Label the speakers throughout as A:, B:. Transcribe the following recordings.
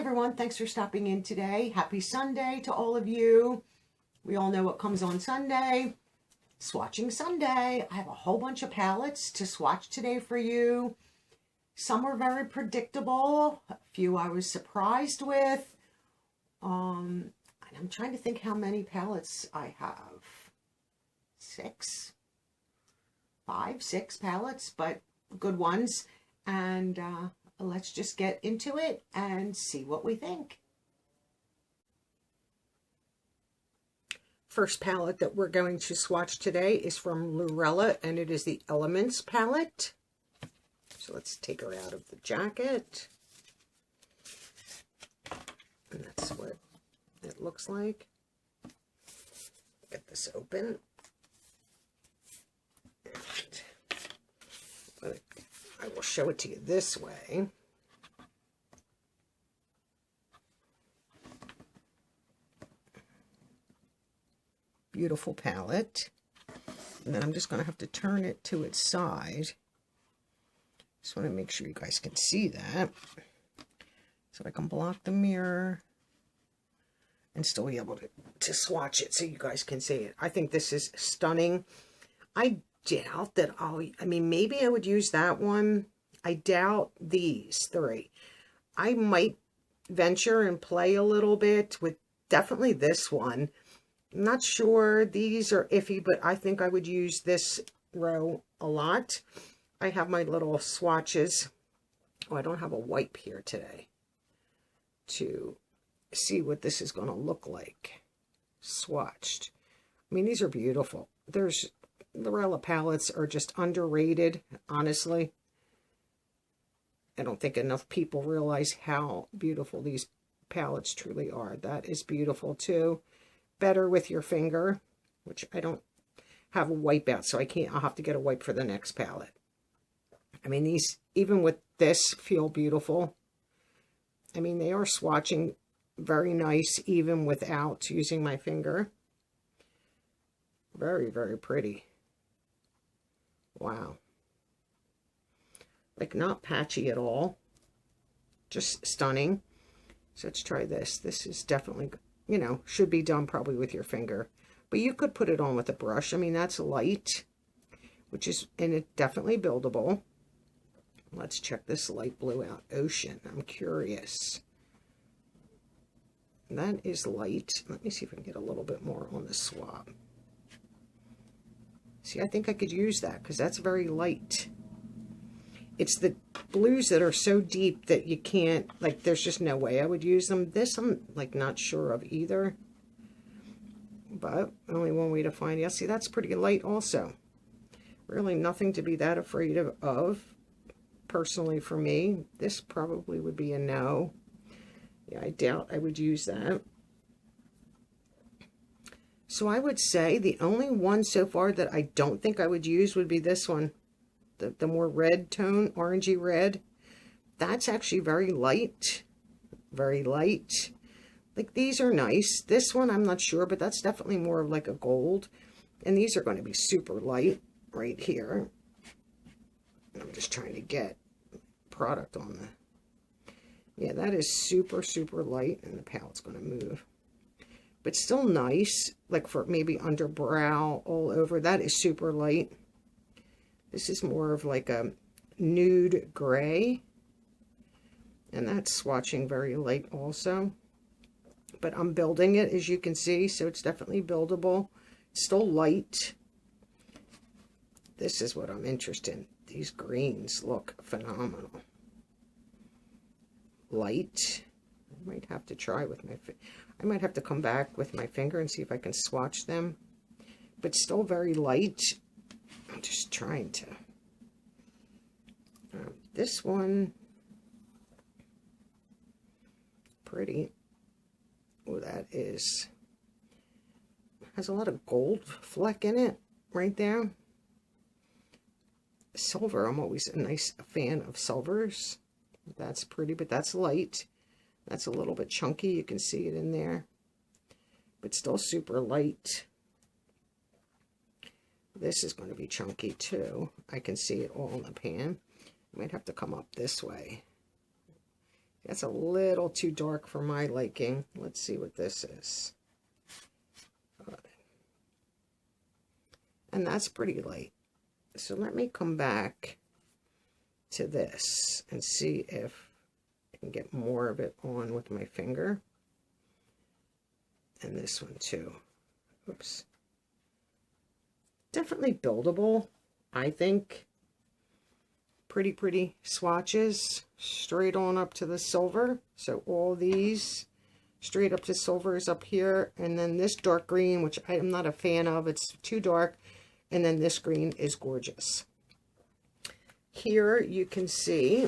A: everyone, thanks for stopping in today. Happy Sunday to all of you. We all know what comes on Sunday. Swatching Sunday. I have a whole bunch of palettes to swatch today for you. Some were very predictable. A few I was surprised with. And I'm trying to think how many palettes I have. 5, 6 palettes, but good ones. And let's just get into it and see what we think. First palette that we're going to swatch today is from Lurella, and it is the Elements palette. So let's take her out of the jacket. And that's what it looks like. Get this open. And I will show it to you this way. Beautiful palette. And then I'm just going to have to turn it to its side. Just want to make sure you guys can see that. So I can block the mirror and still be able to swatch it so you guys can see it. I think this is stunning. I doubt that maybe I would use that one. I doubt these 3. I might venture and play a little bit with definitely this one. I'm not sure. These are iffy, but I think I would use this row a lot. I have my little swatches. Oh, I don't have a wipe here today to see what this is going to look like swatched. I mean, these are beautiful. Lurella palettes are just underrated, honestly. I don't think enough people realize how beautiful these palettes truly are. That is beautiful too. Better with your finger, which I don't have a wipe out, so I'll have to get a wipe for the next palette. I mean, these, even with this, feel beautiful. I mean, they are swatching very nice, even without using my finger. Very, very pretty. Wow. Like, not patchy at all. Just stunning. So let's try this. This is definitely, you know, should be done probably with your finger. But you could put it on with a brush. I mean, that's light, and it's definitely buildable. Let's check this light blue out. Ocean. I'm curious. That is light. Let me see if I can get a little bit more on the swab. See, I think I could use that because that's very light. It's the blues that are so deep that you can't, like, there's just no way I would use them. This I'm, like, not sure of either. But only one way to find it. See, that's pretty light also. Really nothing to be that afraid of. Personally, for me, this probably would be a no. Yeah, I doubt I would use that. So I would say the only one so far that I don't think I would use would be this one. The more red tone, orangey red. That's actually very light. Very light. Like, these are nice. This one, I'm not sure, but that's definitely more of like a gold. And these are going to be super light right here. I'm just trying to get product on the... Yeah, that is super, super light, and the palette's going to move. But still nice, like for maybe under brow, all over. That is super light. This is more of like a nude gray. And that's swatching very light also. But I'm building it, as you can see, so it's definitely buildable. It's still light. This is what I'm interested in. These greens look phenomenal. Light. I might have to try with I might have to come back with my finger and see if I can swatch them. But still very light. I'm just trying to. This one. Pretty. Oh, that is. Has a lot of gold fleck in it right there. Silver, I'm always a nice fan of silvers. That's pretty, but that's light. That's a little bit chunky. You can see it in there. But still super light. This is going to be chunky too. I can see it all in the pan. I might have to come up this way. That's a little too dark for my liking. Let's see what this is. And that's pretty light. So let me come back to this and see if I can get more of it on with my finger. And this one too. Oops. Definitely buildable, I think. Pretty swatches straight on up to the silver. So all these straight up to silver is up here, and then this dark green, which I am not a fan of, it's too dark, and then this green is gorgeous. Here you can see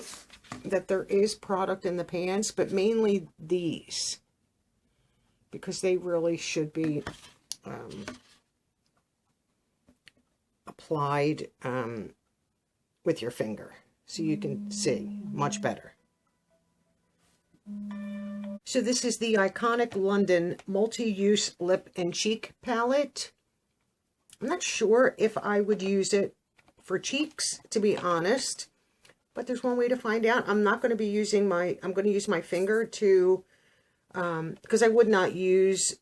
A: that there is product in the pans, but mainly these, because they really should be applied with your finger, so you can see much better. So this is the iconic London multi-use lip and cheek palette. I'm not sure if I would use it for cheeks, to be honest, but there's one way to find out. I'm not going to be using I'm going to use my finger to, because I would not use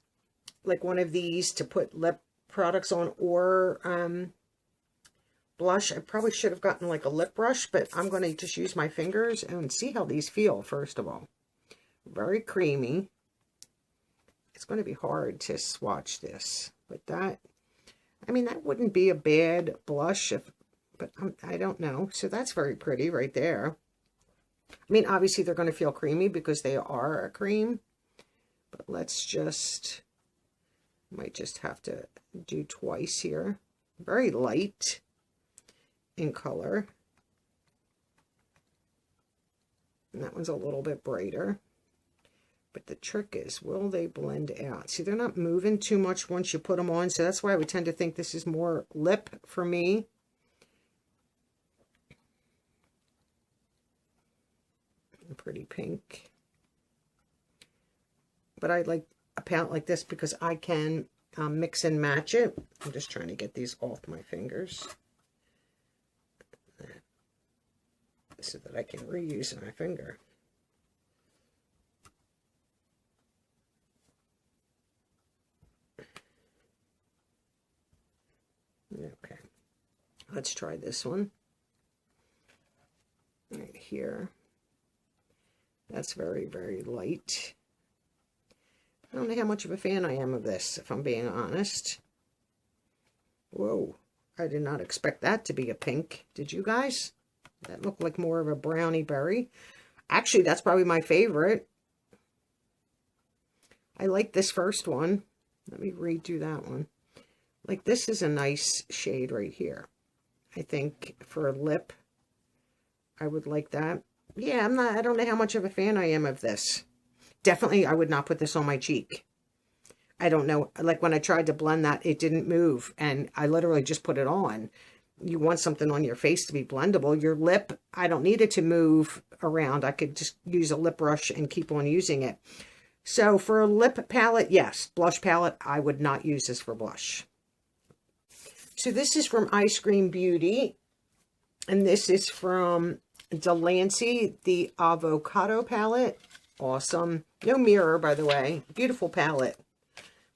A: like one of these to put lip products on or blush. I probably should have gotten like a lip brush, but I'm going to just use my fingers and see how these feel, first of all. Very creamy. It's going to be hard to swatch this, but that, I mean, that wouldn't be a bad blush, but I don't know. So that's very pretty right there. I mean, obviously they're going to feel creamy because they are a cream, but let's just, might just have to do twice here. Very light in color. And that one's a little bit brighter. But the trick is, will they blend out? See, they're not moving too much once you put them on, so that's why I would tend to think this is more lip for me. Pretty pink. But I like a palette like this because I can mix and match it. I'm just trying to get these off my fingers so that I can reuse my finger. Okay, let's try this one right here. That's very, very light. I don't know how much of a fan I am of this, if I'm being honest. Whoa, I did not expect that to be a pink. Did you guys? That looked like more of a brownie berry. Actually, that's probably my favorite. I like this first one. Let me redo that one. Like, this is a nice shade right here. I think for a lip, I would like that. Yeah, I don't know how much of a fan I am of this. Definitely, I would not put this on my cheek. I don't know. Like, when I tried to blend that, it didn't move. And I literally just put it on. You want something on your face to be blendable. Your lip, I don't need it to move around. I could just use a lip brush and keep on using it. So, for a lip palette, yes. Blush palette, I would not use this for blush. So, this is from Ice Cream Beauty. And this is from Delanci, the Avocado palette. Awesome. No mirror, by the way. Beautiful palette.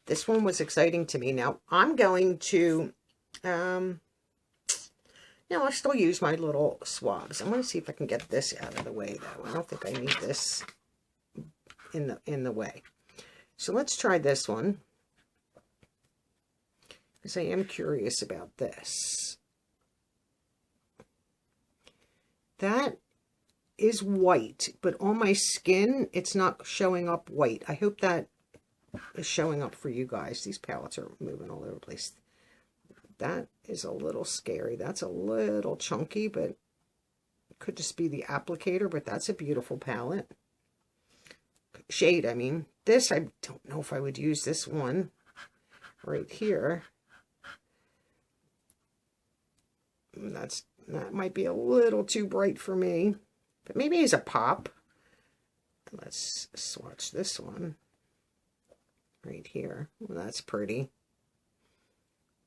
A: This one was exciting to me. Now, I'm going to, no, I'll still use my little swabs. I'm going to see if I can get this out of the way, though. I don't think I need this in the way. So let's try this one, because I am curious about this. That is white, but on my skin, it's not showing up white. I hope that is showing up for you guys. These palettes are moving all over the place. That is a little scary. That's a little chunky, but it could just be the applicator, but that's a beautiful palette. Shade, I mean. This, I don't know if I would use this one right here. That might be a little too bright for me, but maybe it's a pop. Let's swatch this one right here. Well, that's pretty.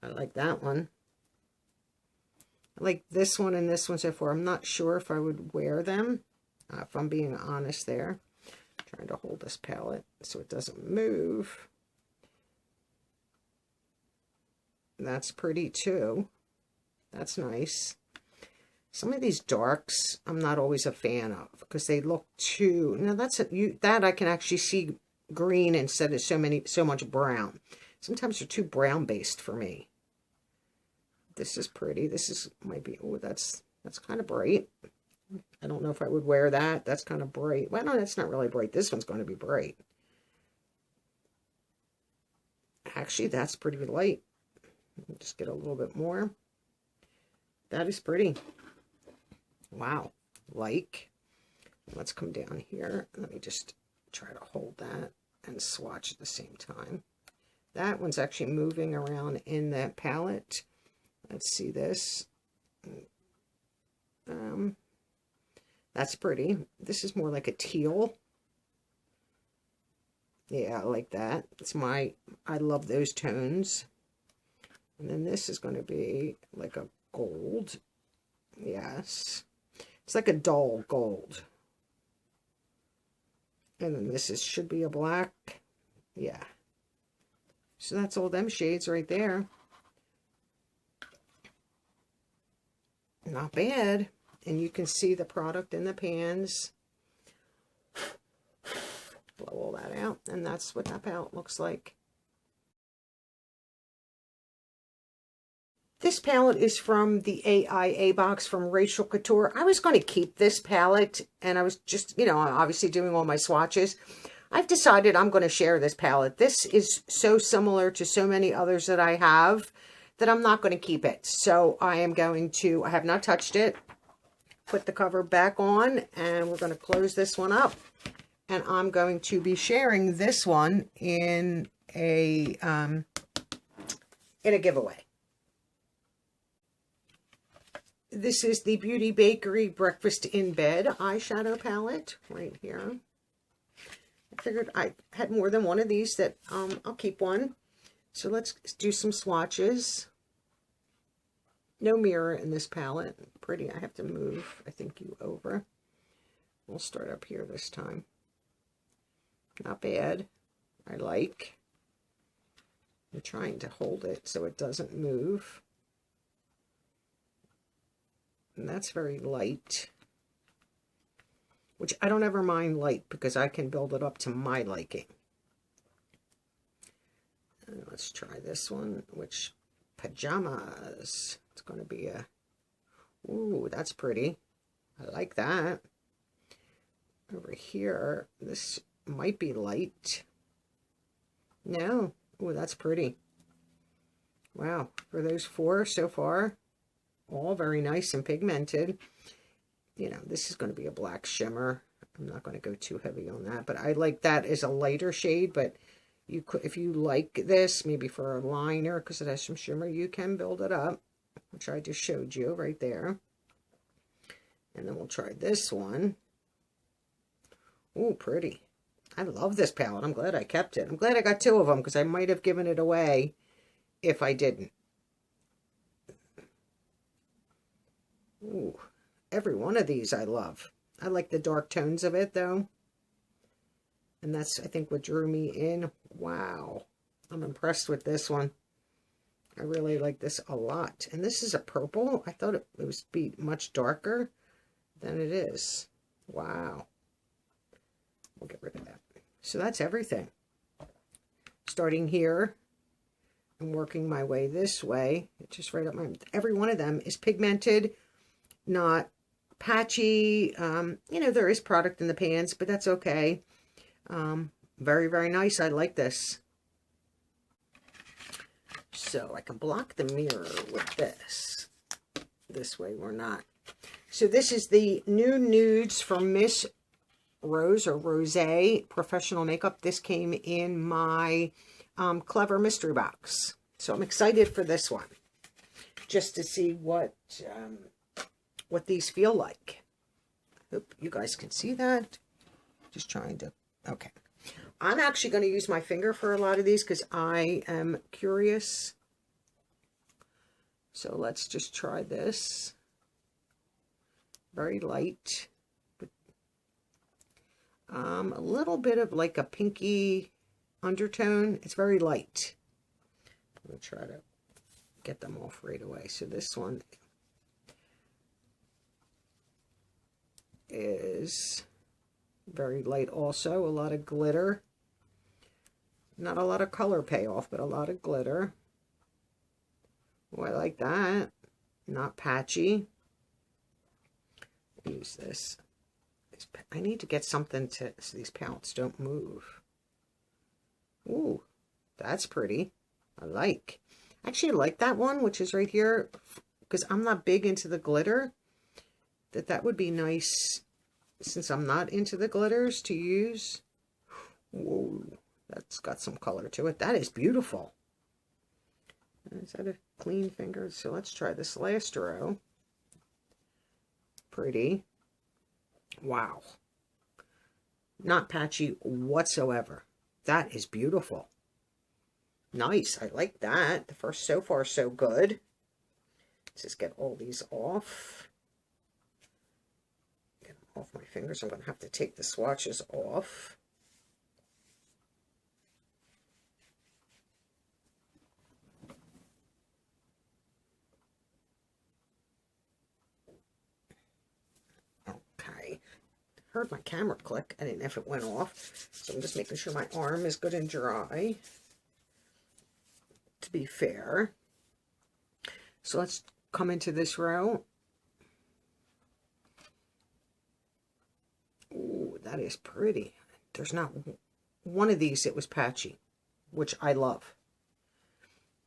A: I like that one. I like this one and this one so far. I'm not sure if I would wear them. if I'm being honest there. I'm trying to hold this palette so it doesn't move. That's pretty too. That's nice. Some of these darks I'm not always a fan of because they look too, now that's that I can actually see green instead of so much brown. Sometimes they're too brown based for me. This is pretty. This might be, oh, that's kind of bright. I don't know if I would wear that. That's kind of bright. Well, no, that's not really bright. This one's going to be bright. Actually, that's pretty light. Just get a little bit more. That is pretty. Wow. Like, let's come down here. Let me just try to hold that and swatch at the same time. That one's actually moving around in that palette. Let's see this. That's pretty. This is more like a teal. Yeah, I like that. I love those tones. And then this is going to be like a gold. Yes. It's like a dull gold. And then this should be a black. Yeah. So that's all them shades right there. Not bad. And you can see the product in the pans. Blow all that out. And that's what that palette looks like. This palette is from the AIA box from Rachel Couture. I was going to keep this palette, and I was just, you know, obviously doing all my swatches. I've decided I'm going to share this palette. This is so similar to so many others that I have that I'm not going to keep it. So I am going to, I have not touched it, put the cover back on, and we're going to close this one up. And I'm going to be sharing this one in a giveaway. This is the Beauty Bakerie Breakfast in Bed eyeshadow palette right here. I figured I had more than one of these that I'll keep one. So let's do some swatches. No mirror in this palette. Pretty. I have to move, I think, you over. We'll start up here this time. Not bad. I like. I'm trying to hold it so it doesn't move. And that's very light, which I don't ever mind light because I can build it up to my liking. And let's try this one, which pajamas. It's going to be a, ooh, that's pretty. I like that. Over here, this might be light. No, ooh, that's pretty. Wow, for those four so far. All very nice and pigmented. You know, this is going to be a black shimmer. I'm not going to go too heavy on that, but I like that as a lighter shade. But you could, if you like this, maybe for a liner, because it has some shimmer, you can build it up, which I just showed you right there. And then we'll try this one. Oh, pretty. I love this palette. I'm glad I kept it. I'm glad I got two of them because I might have given it away if I didn't. Ooh, every one of these I love. I like the dark tones of it, though. And that's, I think, what drew me in. Wow. I'm impressed with this one. I really like this a lot. And this is a purple. I thought it would be much darker than it is. Wow. We'll get rid of that. So that's everything. Starting here and working my way this way. It's just right up my... Every one of them is pigmented. Not patchy. You know, there is product in the pans, but that's okay. Very, very nice. I like this. So I can block the mirror with this. This way we're not. So this is the new nudes from Miss Rose or Rose Professional Makeup. This came in my Clever Mystery Box. So I'm excited for this one. Just to see what these feel like. Hope you guys can see that. Just trying to, okay. I'm actually going to use my finger for a lot of these because I am curious. So let's just try this. Very light, but A little bit of like a pinky undertone. It's very light. I'm going to try to get them off right away. So this one is very light also. A lot of glitter. Not a lot of color payoff, but a lot of glitter. Oh, I like that. Not patchy. Use this. I need to get something to so these palettes don't move. Ooh, that's pretty. I like. Actually, I like that one, which is right here, because I'm not big into the glitter. That would be nice, since I'm not into the glitters, to use. Whoa, that's got some color to it. That is beautiful. Is that a clean finger? So let's try this last row. Pretty. Wow. Not patchy whatsoever. That is beautiful. Nice. I like that. The first so far so good. Let's just get all these off. Get them off my fingers. I'm going to have to take the swatches off. Heard my camera click. I didn't know if it went off. So I'm just making sure my arm is good and dry. To be fair. So let's come into this row. Ooh, that is pretty. There's not one of these that was patchy, which I love.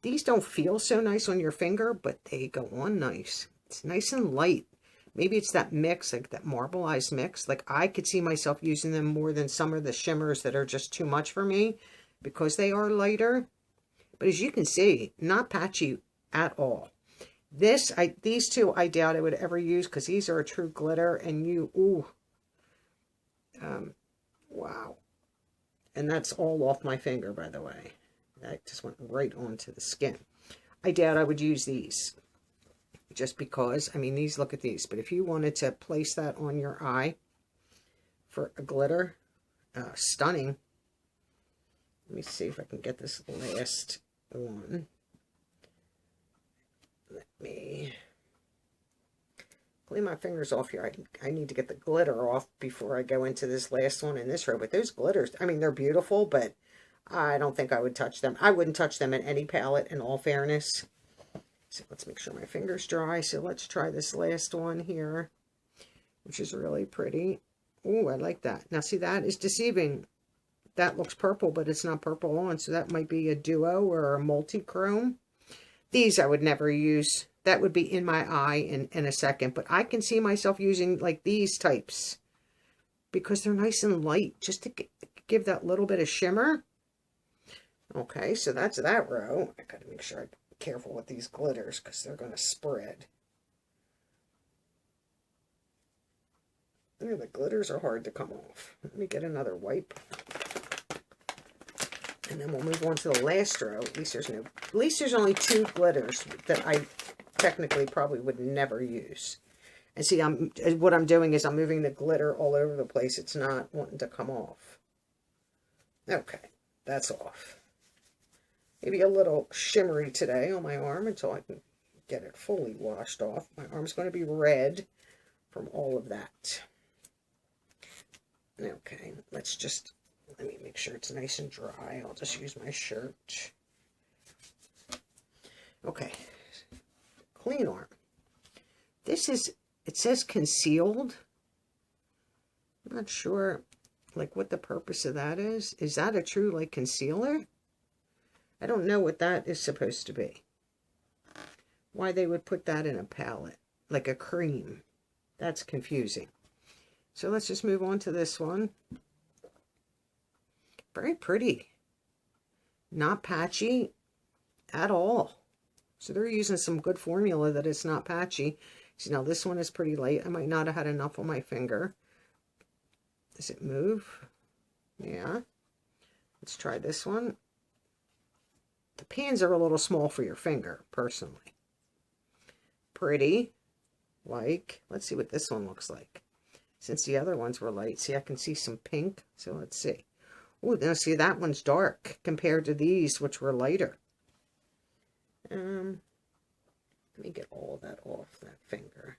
A: These don't feel so nice on your finger, but they go on nice. It's nice and light. Maybe it's that mix, like that marbleized mix. Like I could see myself using them more than some of the shimmers that are just too much for me because they are lighter. But as you can see, not patchy at all. These two, I doubt I would ever use because these are a true glitter and wow. And that's all off my finger, by the way. That just went right onto the skin. I doubt I would use these. Just because, I mean, look at these. But if you wanted to place that on your eye for a glitter, stunning. Let me see if I can get this last one. Let me clean my fingers off here. I need to get the glitter off before I go into this last one in this row. But those glitters, I mean, they're beautiful, but I don't think I would touch them. I wouldn't touch them in any palette, in all fairness. So let's make sure my finger's dry. So let's try this last one here, which is really pretty. Ooh, I like that. Now see, that is deceiving. That looks purple, but it's not purple on. So that might be a duo or a multi-chrome. These I would never use. That would be in my eye in a second. But I can see myself using like these types because they're nice and light, just to give that little bit of shimmer. Okay, so that's that row. I got to make sure I'm careful with these glitters because they're going to spread. The glitters are hard to come off. Let me get another wipe. And then we'll move on to the last row. At least there's only 2 glitters that I technically probably would never use. And see, what I'm doing is I'm moving the glitter all over the place. It's not wanting to come off. Okay, that's off. Maybe a little shimmery today on my arm until I can get it fully washed off. My arm's going to be red from all of that. Okay, let me make sure it's nice and dry. I'll just use my shirt. Okay, clean arm. It says concealed. I'm not sure, like, what the purpose of that is. Is that a true, like, concealer? I don't know what that is supposed to be. Why they would put that in a palette, like a cream. That's confusing. So let's just move on to this one. Very pretty. Not patchy at all. So they're using some good formula that it's not patchy. See, now this one is pretty light. I might not have had enough on my finger. Does it move? Yeah. Let's try this one. The pans are a little small for your finger, personally. Pretty. Like, let's see what this one looks like. since the other ones were light. See, I can see some pink. So let's see. Oh, now see, that one's dark compared to these, which were lighter. Let me get all that off that finger.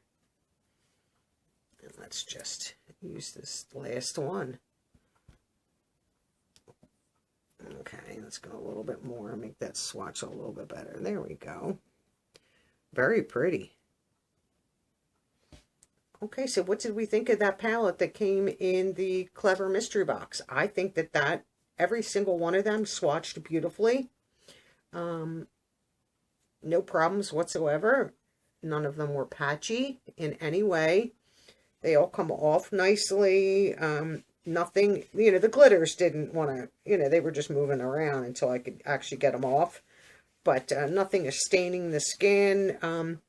A: And let's just use this last one. Okay, let's go a little bit more and make that swatch a little bit better. There we go. Very pretty. Okay, so what did we think of that palette that came in the Clever Mystery Box? I think that every single one of them swatched beautifully. No problems whatsoever. None of them were patchy in any way. They all come off nicely. Nothing, you know, the glitters didn't want to, you know, they were just moving around until I could actually get them off. But nothing is staining the skin.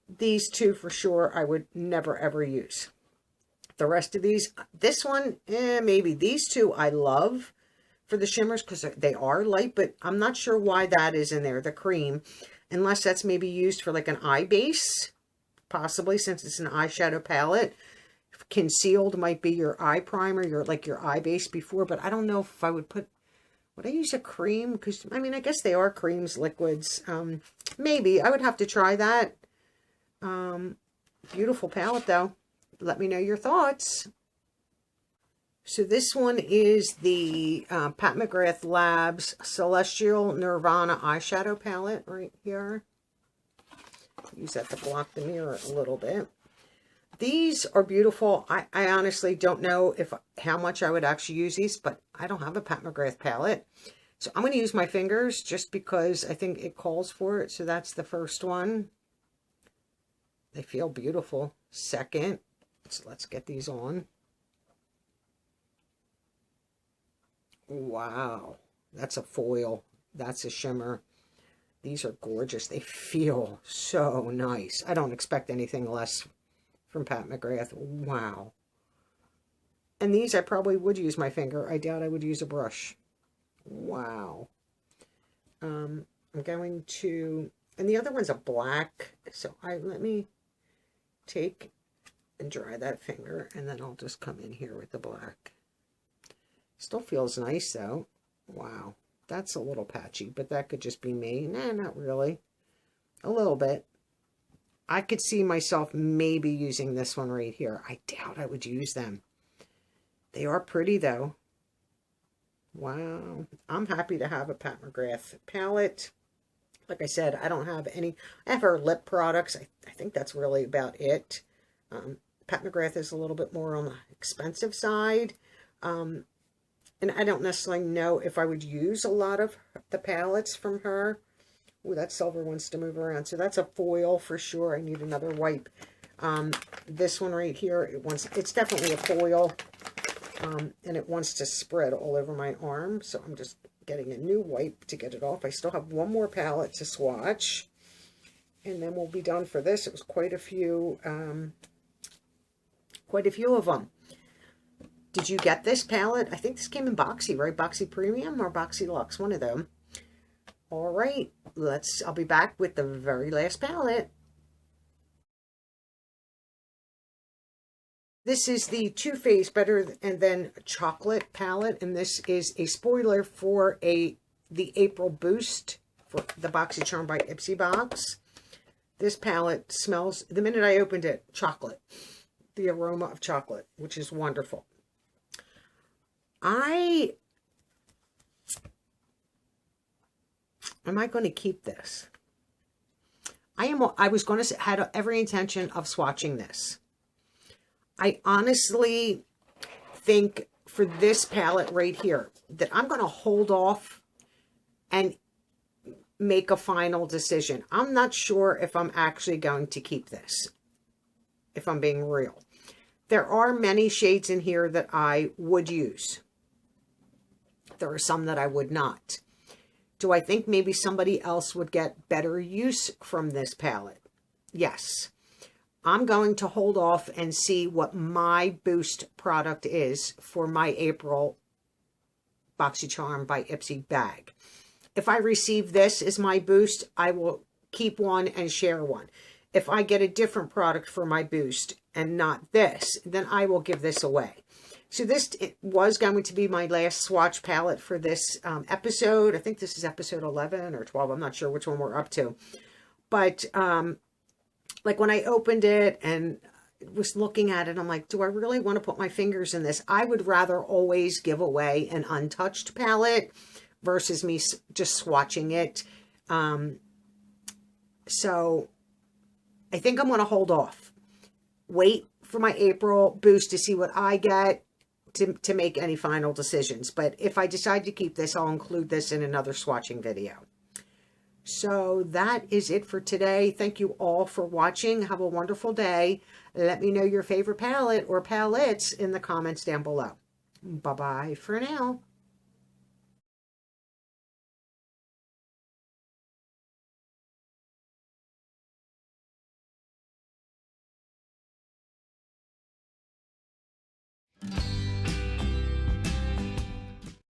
A: These two for sure I would never ever use. The rest of these, this one, maybe. These two I love for the shimmers because they are light, but I'm not sure why that is in there, the cream. Unless that's maybe used for like an eye base, possibly, since it's an eyeshadow palette. Concealed might be your eye primer, your eye base before, but I don't know if I would I use a cream? Because, I mean, I guess they are creams, liquids. Maybe. I would have to try that. Beautiful palette, though. Let me know your thoughts. So this one is the Pat McGrath Labs Celestial Nirvana eyeshadow palette right here. Use that to block the mirror a little bit. These are beautiful. I honestly don't know how much I would actually use these, but I don't have a Pat McGrath palette. So I'm going to use my fingers just because I think it calls for it. So that's the first one. They feel beautiful. Second, so let's get these on. Wow. That's a foil. That's a shimmer. These are gorgeous. They feel so nice. I don't expect anything less from Pat McGrath. Wow. And these I probably would use my finger. I doubt I would use a brush. Wow. I'm going to, and the other one's a black. So let me take and dry that finger, and then I'll just come in here with the black. Still feels nice though. Wow. That's a little patchy, but that could just be me. Nah, not really. A little bit. I could see myself maybe using this one right here. I doubt I would use them. They are pretty though. Wow. I'm happy to have a Pat McGrath palette. Like I said, I don't have any. I have her lip products. I think that's really about it. Pat McGrath is a little bit more on the expensive side. And I don't necessarily know if I would use a lot of the palettes from her. Ooh, that silver wants to move around. So that's a foil for sure. I need another wipe. This one right here, it's definitely a foil. And it wants to spread all over my arm. So I'm just getting a new wipe to get it off. I still have one more palette to swatch. And then we'll be done for this. It was quite a few of them. Did you get this palette? I think this came in Boxy, right? Boxy Premium or Boxy Luxe, one of them. All right, I'll be back with the very last palette. This is the Too Faced Better and Then Chocolate palette, and this is a spoiler for the April Boost for the BoxyCharm by Ipsy box. This palette smells, the minute I opened it, chocolate. The aroma of chocolate, which is wonderful. Am I going to keep this? I was going to had every intention of swatching this. I honestly think for this palette right here that I'm going to hold off and make a final decision. I'm not sure if I'm actually going to keep this, if I'm being real. There are many shades in here that I would use. There are some that I would not. Do I think maybe somebody else would get better use from this palette? Yes. I'm going to hold off and see what my Boost product is for my April BoxyCharm by Ipsy bag. If I receive this as my Boost, I will keep one and share one. if I get a different product for my boost and not this, then I will give this away. So this was going to be my last swatch palette for this episode. I think this is episode 11 or 12. I'm not sure which one we're up to. But like when I opened it and was looking at it, I'm like, do I really want to put my fingers in this? I would rather always give away an untouched palette versus me just swatching it. So I think I'm going to hold off. Wait for my April boost to see what I get to make any final decisions. But if I decide to keep this, I'll include this in another swatching video. So that is it for today. Thank you all for watching. Have a wonderful day. Let me know your favorite palette or palettes in the comments down below. Bye-bye for now.